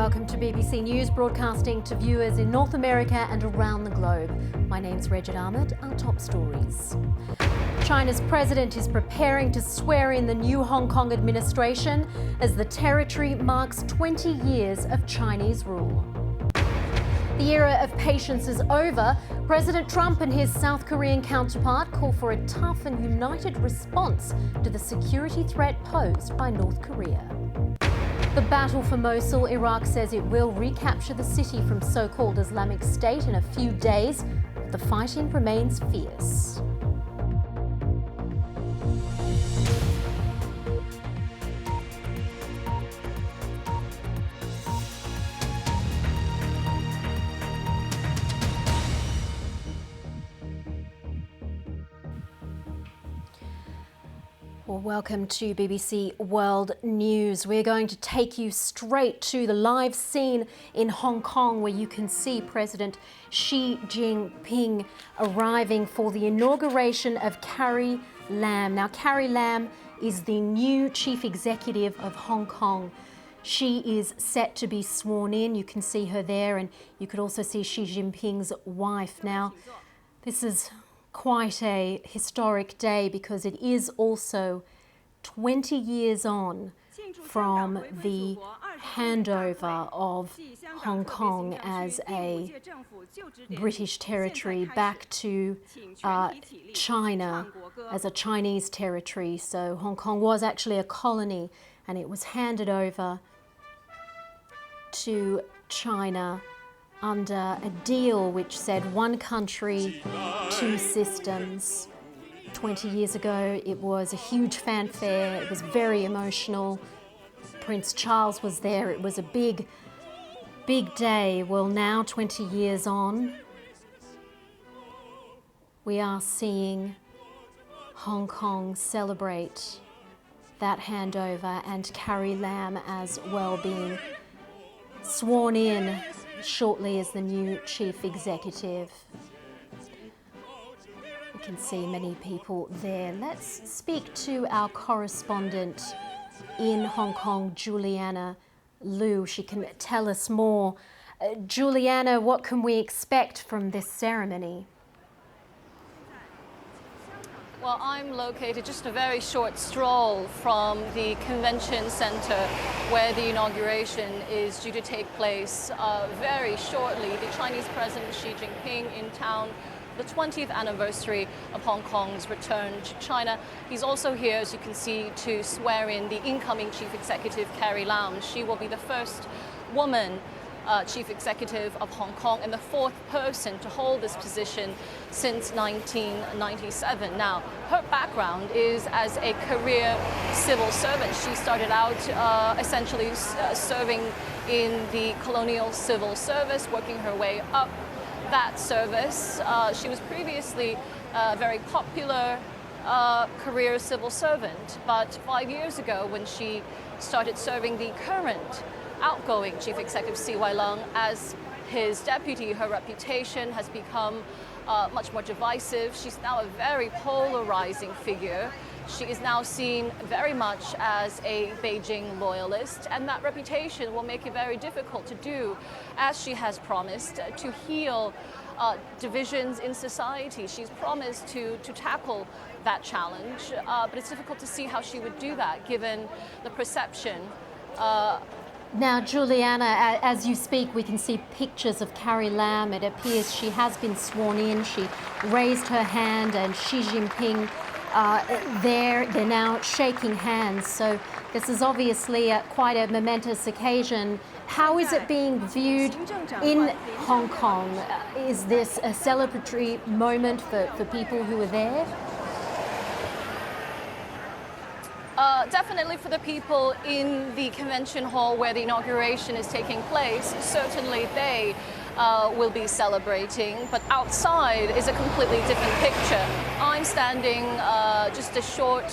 Welcome to BBC News, broadcasting to viewers in North America and around the globe. My name's Regid Ahmed. Our top stories. China's president is preparing to swear in the new Hong Kong administration as the territory marks 20 years of Chinese rule. The era of patience is over. President Trump and his South Korean counterpart call for a tough and united response to the security threat posed by North Korea. The battle for Mosul, Iraq says it will recapture the city from so-called Islamic State in a few days, but the fighting remains fierce. Well, welcome to BBC World News. We're going to take you straight to the live scene in Hong Kong, where you can see President Xi Jinping arriving for the inauguration of Carrie Lam. Now, Carrie Lam is the new chief executive of Hong Kong. She is set to be sworn in. You can see her there, and you could also see Xi Jinping's wife. Now, this is quite a historic day because it is also 20 years on from the handover of Hong Kong as a British territory back to China as a Chinese territory. So Hong Kong was actually a colony and it was handed over to China under a deal which said one country, two systems. 20 years ago, it was a huge fanfare. It was very emotional. Prince Charles was there. It was a big, big day. Well, now, 20 years on, we are seeing Hong Kong celebrate that handover and Carrie Lam as well being sworn in shortly as the new chief executive. You can see many people there. Let's speak to our correspondent in Hong Kong, Juliana Liu. She can tell us more. Juliana, what can we expect from this ceremony? Well, I'm located just a very short stroll from the convention center where the inauguration is due to take place very shortly. The Chinese President Xi Jinping in town, the 20th anniversary of Hong Kong's return to China. He's also here, as you can see, to swear in the incoming chief executive, Carrie Lam. She will be the first woman chief executive of Hong Kong and the fourth person to hold this position since 1997. Now, her background is as a career civil servant. She started out essentially serving in the colonial civil service, working her way up that service. She was previously a very popular career civil servant, but 5 years ago when she started serving the current outgoing chief executive C.Y. Leung as his deputy, her reputation has become much more divisive. She's now a very polarizing figure. She is now seen very much as a Beijing loyalist, and that reputation will make it very difficult to do, as she has promised, to heal divisions in society. She's promised to tackle that challenge, but it's difficult to see how she would do that given the perception. Now, Juliana, as you speak, we can see pictures of Carrie Lam. It appears she has been sworn in. She raised her hand, and Xi Jinping they're now shaking hands. So this is obviously quite a momentous occasion. How is it being viewed in Hong Kong? Is this a celebratory moment for people who are there? Definitely for the people in the convention hall where the inauguration is taking place, certainly they will be celebrating, but outside is a completely different picture. I'm standing just a short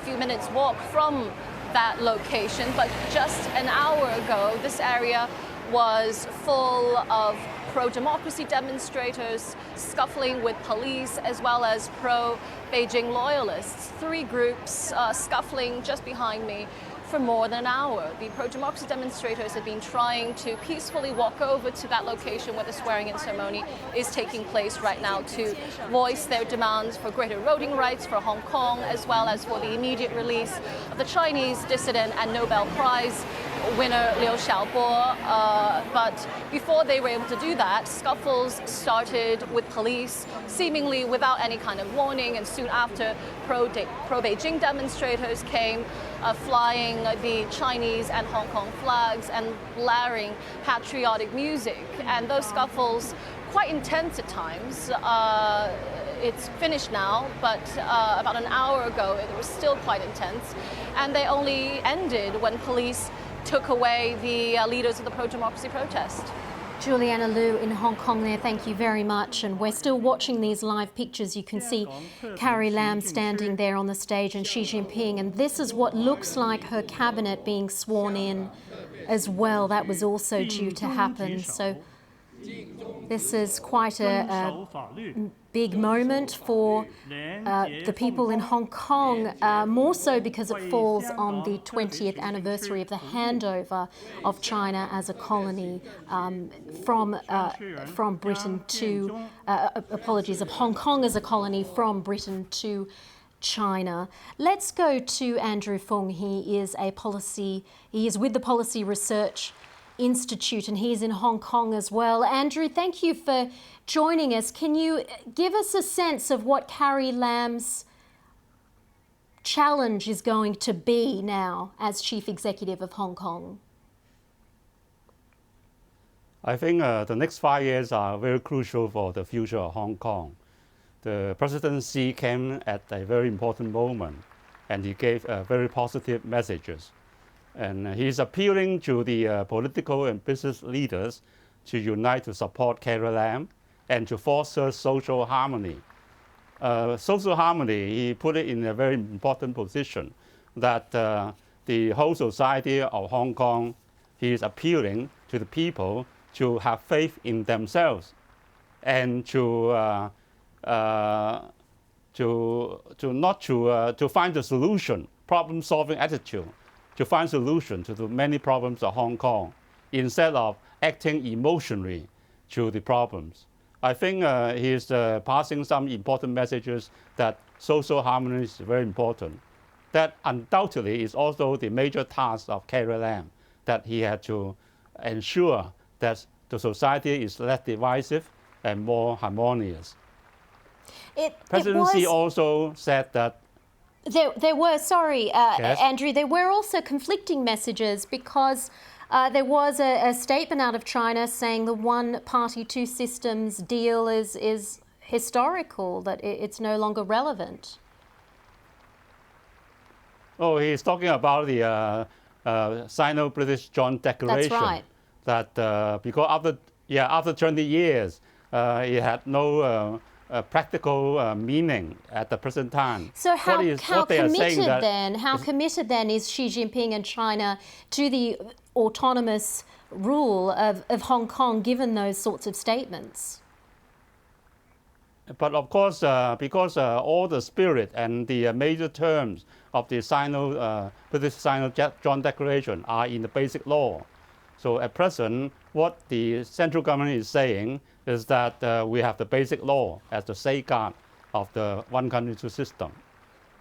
few minutes walk from that location, but just an hour ago this area was full of pro-democracy demonstrators scuffling with police, as well as pro-Beijing loyalists. Three groups scuffling just behind me for more than an hour. The pro-democracy demonstrators have been trying to peacefully walk over to that location where the swearing-in ceremony is taking place right now to voice their demands for greater voting rights for Hong Kong, as well as for the immediate release of the Chinese dissident and Nobel Prize winner Liu Xiaobo. But before they were able to do that, scuffles started with police, seemingly without any kind of warning, and soon after, pro-Beijing demonstrators came, flying the Chinese and Hong Kong flags and blaring patriotic music. And those scuffles, quite intense at times. It's finished now, but about an hour ago it was still quite intense. And they only ended when police took away the leaders of the pro-democracy protest. Juliana Liu in Hong Kong there, thank you very much. And we're still watching these live pictures. You can see Carrie Lam standing there on the stage and Xi Jinping. And this is what looks like her cabinet being sworn in as well. That was also due to happen. So this is quite a big moment for the people in Hong Kong, more so because it falls on the 20th anniversary of the handover of China as a colony from Britain to, apologies, of Hong Kong as a colony from Britain to China. Let's go to Andrew Fong. He is with the Policy Research Institute, and he's in Hong Kong as well. Andrew, thank you for joining us. Can you give us a sense of what Carrie Lam's challenge is going to be now as Chief Executive of Hong Kong? I think the next 5 years are very crucial for the future of Hong Kong. The presidency came at a very important moment, and he gave very positive messages. And he's appealing to the political and business leaders to unite to support Carrie Lam and to foster social harmony. Social harmony, he put it in a very important position that the whole society of Hong Kong, he is appealing to the people to have faith in themselves and to find the solution, problem-solving attitude, to find solution to the many problems of Hong Kong instead of acting emotionally to the problems. I think he is passing some important messages that social harmony is very important. That undoubtedly is also the major task of Carrie Lam, that he had to ensure that the society is less divisive and more harmonious. Presidency also said that There were, sorry, yes. Andrew, there were also conflicting messages because there was a statement out of China saying the one-party, two-systems deal is historical, that it's no longer relevant. Oh, he's talking about the Sino-British Joint Declaration. That's right. That because after 20 years, it had no practical meaning at the present time. So how committed then is Xi Jinping and China to the autonomous rule of Hong Kong, given those sorts of statements? But of course, because all the spirit and the major terms of the British Sino Joint Declaration are in the basic law. So at present, what the central government is saying is that we have the basic law as the safeguard of the one country, two system,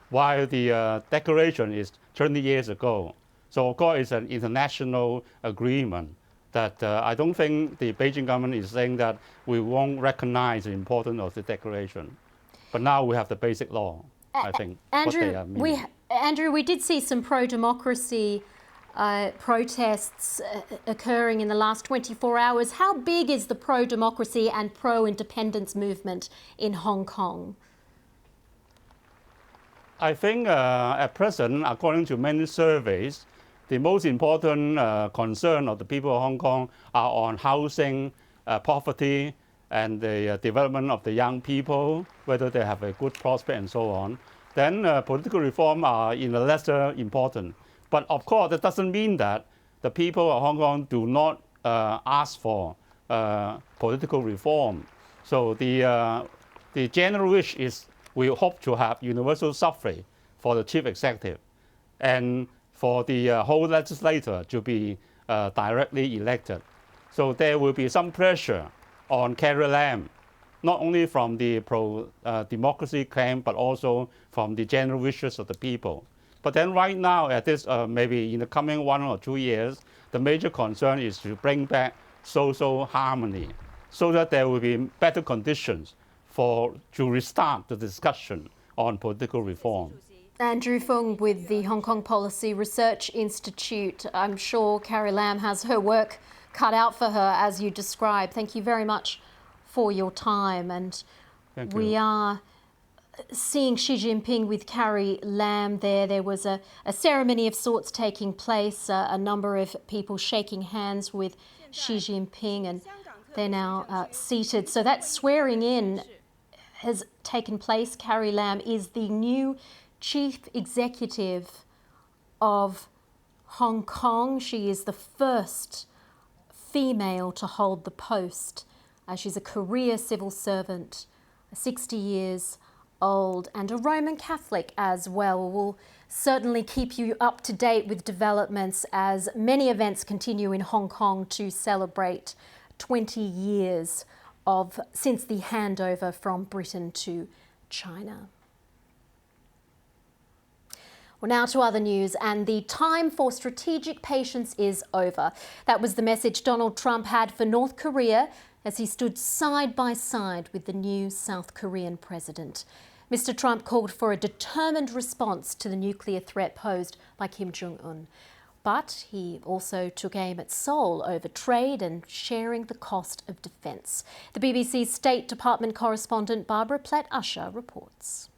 while the declaration is 20 years ago. So of course it's an international agreement that I don't think the Beijing government is saying that we won't recognize the importance of the declaration. But now we have the basic law, I think. Andrew, we did see some pro-democracy protests occurring in the last 24 hours. How big is the pro-democracy and pro-independence movement in Hong Kong? I think at present, according to many surveys, the most important concern of the people of Hong Kong are on housing, poverty, and the development of the young people, whether they have a good prospect and so on. Then political reform are in a lesser important. But of course, that doesn't mean that the people of Hong Kong do not ask for political reform. So the general wish is we hope to have universal suffrage for the chief executive and for the whole legislature to be directly elected. So there will be some pressure on Carrie Lam, not only from the pro-democracy camp, but also from the general wishes of the people. But then right now, at this, maybe in the coming 1 or 2 years, the major concern is to bring back social harmony so that there will be better conditions to restart the discussion on political reform. Andrew Fong with the Hong Kong Policy Research Institute. I'm sure Carrie Lam has her work cut out for her, as you described. Thank you very much for your time. And we are seeing Xi Jinping with Carrie Lam there. There was a ceremony of sorts taking place, a number of people shaking hands with Xi Jinping, and they're now seated. So that swearing in has taken place. Carrie Lam is the new Chief Executive of Hong Kong. She is the first female to hold the post. She's a career civil servant, 60 years old, and a Roman Catholic as well. We'll certainly keep you up to date with developments as many events continue in Hong Kong to celebrate 20 years since the handover from Britain to China. Well, now to other news, and the time for strategic patience is over. That was the message Donald Trump had for North Korea as he stood side by side with the new South Korean president. Mr. Trump called for a determined response to the nuclear threat posed by Kim Jong-un. But he also took aim at Seoul over trade and sharing the cost of defence. The BBC's State Department correspondent Barbara Platt-Usher reports.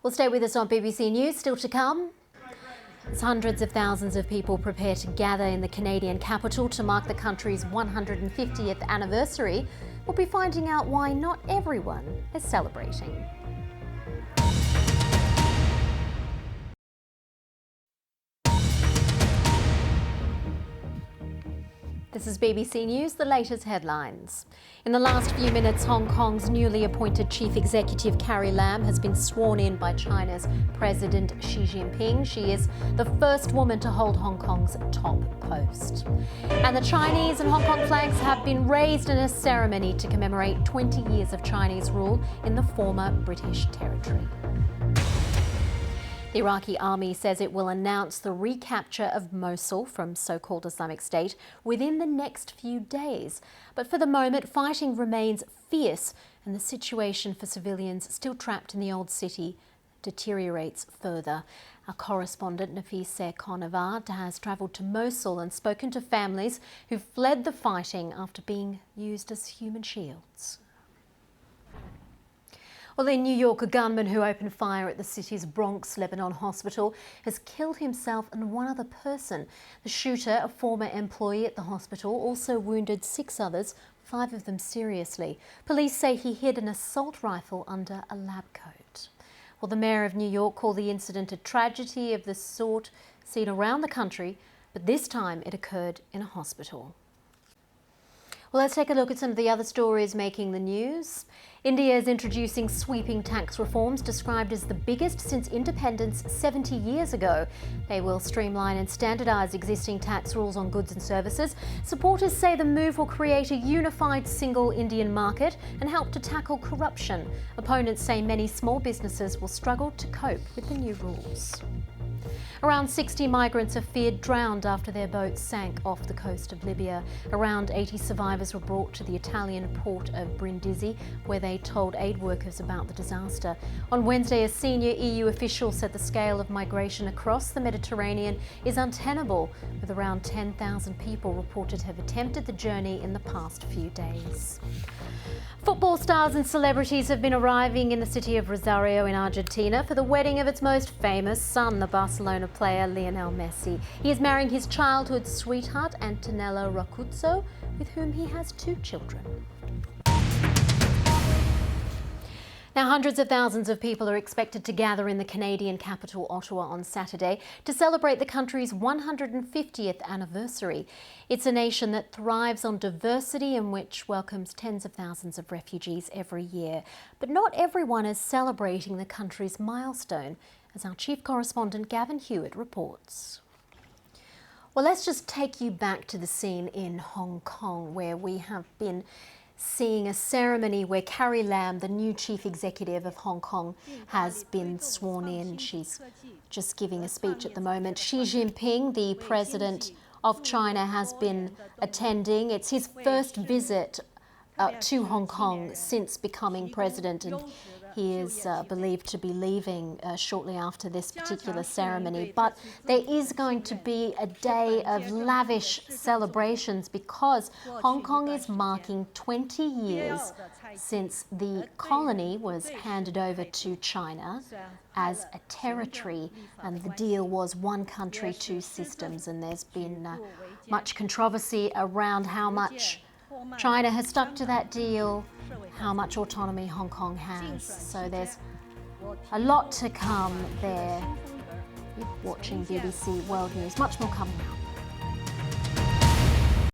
Well, stay with us on BBC News. Still to come, as hundreds of thousands of people prepare to gather in the Canadian capital to mark the country's 150th anniversary, we'll be finding out why not everyone is celebrating. This is BBC News, the latest headlines. In the last few minutes, Hong Kong's newly appointed Chief Executive Carrie Lam has been sworn in by China's President Xi Jinping. She is the first woman to hold Hong Kong's top post. And the Chinese and Hong Kong flags have been raised in a ceremony to commemorate 20 years of Chinese rule in the former British territory. The Iraqi army says it will announce the recapture of Mosul from so-called Islamic State within the next few days. But for the moment, fighting remains fierce and the situation for civilians still trapped in the old city deteriorates further. Our correspondent Nafise Konavad has travelled to Mosul and spoken to families who fled the fighting after being used as human shields. Well, in New York, a gunman who opened fire at the city's Bronx Lebanon hospital has killed himself and one other person. The shooter, a former employee at the hospital, also wounded 6 others, 5 of them seriously. Police say he hid an assault rifle under a lab coat. Well, the mayor of New York called the incident a tragedy of the sort seen around the country, but this time it occurred in a hospital. Well, let's take a look at some of the other stories making the news. India is introducing sweeping tax reforms described as the biggest since independence 70 years ago. They will streamline and standardise existing tax rules on goods and services. Supporters say the move will create a unified single Indian market and help to tackle corruption. Opponents say many small businesses will struggle to cope with the new rules. Around 60 migrants are feared drowned after their boat sank off the coast of Libya. Around 80 survivors were brought to the Italian port of Brindisi, where they told aid workers about the disaster. On Wednesday, a senior EU official said the scale of migration across the Mediterranean is untenable, with around 10,000 people reported to have attempted the journey in the past few days. Football stars and celebrities have been arriving in the city of Rosario in Argentina for the wedding of its most famous son, the Barcelona player Lionel Messi. He is marrying his childhood sweetheart, Antonella Roccuzzo, with whom he has 2 children. Now, hundreds of thousands of people are expected to gather in the Canadian capital, Ottawa, on Saturday to celebrate the country's 150th anniversary. It's a nation that thrives on diversity and which welcomes tens of thousands of refugees every year. But not everyone is celebrating the country's milestone, as our chief correspondent Gavin Hewitt reports. Well, let's just take you back to the scene in Hong Kong, where we have been seeing a ceremony where Carrie Lam, the new chief executive of Hong Kong, has been sworn in. She's just giving a speech at the moment. Xi Jinping, the president of China, has been attending. It's his first visit to Hong Kong since becoming president, and he is believed to be leaving shortly after this particular ceremony. But there is going to be a day of lavish celebrations because Hong Kong is marking 20 years since the colony was handed over to China as a territory, and the deal was one country, two systems, and there's been much controversy around how much China has stuck to that deal, how much autonomy Hong Kong has. So there's a lot to come there. You're watching BBC World News. Much more coming up.